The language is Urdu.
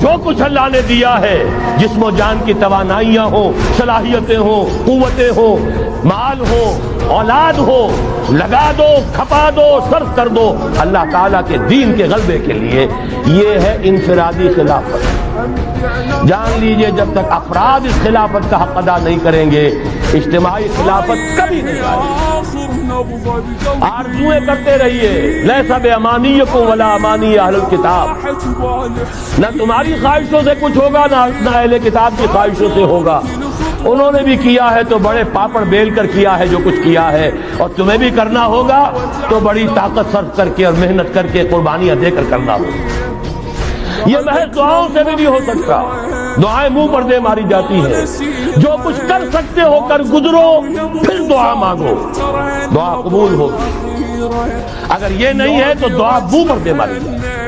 جو کچھ اللہ نے دیا ہے، جسم و جان کی توانائیاں ہوں، صلاحیتیں ہوں، قوتیں ہوں، مال ہو، اولاد ہو، لگا دو، کھپا دو، صرف کر دو اللہ تعالیٰ کے دین کے غلبے کے لیے۔ یہ ہے انفرادی خلافت۔ جان لیجئے جب تک افراد اس خلافت کا حق ادا نہیں کریں گے، اجتماعی خلافت کبھی نہیں آئے گی۔ آرزویں کرتے رہیے، لیس بامانیکم ولا امانی اہل الکتاب، نہ تمہاری خواہشوں سے کچھ ہوگا نہ اہل کتاب کی خواہشوں سے ہوگا۔ انہوں نے بھی کیا ہے تو بڑے پاپڑ بیل کر کیا ہے جو کچھ کیا ہے، اور تمہیں بھی کرنا ہوگا تو بڑی طاقت صرف کر کے اور محنت کر کے قربانیاں دے کر کرنا ہوگا۔ یہ محض دعاؤں سے بھی نہیں ہو سکتا، دعائیں منہ پر دے ماری جاتی ہیں۔ جو کچھ کر سکتے ہو کر گزرو، پھر دعا مانگو، دعا قبول ہوگی۔ اگر یہ نہیں ہے تو دعا منہ پر دے ماری جاتی ہے۔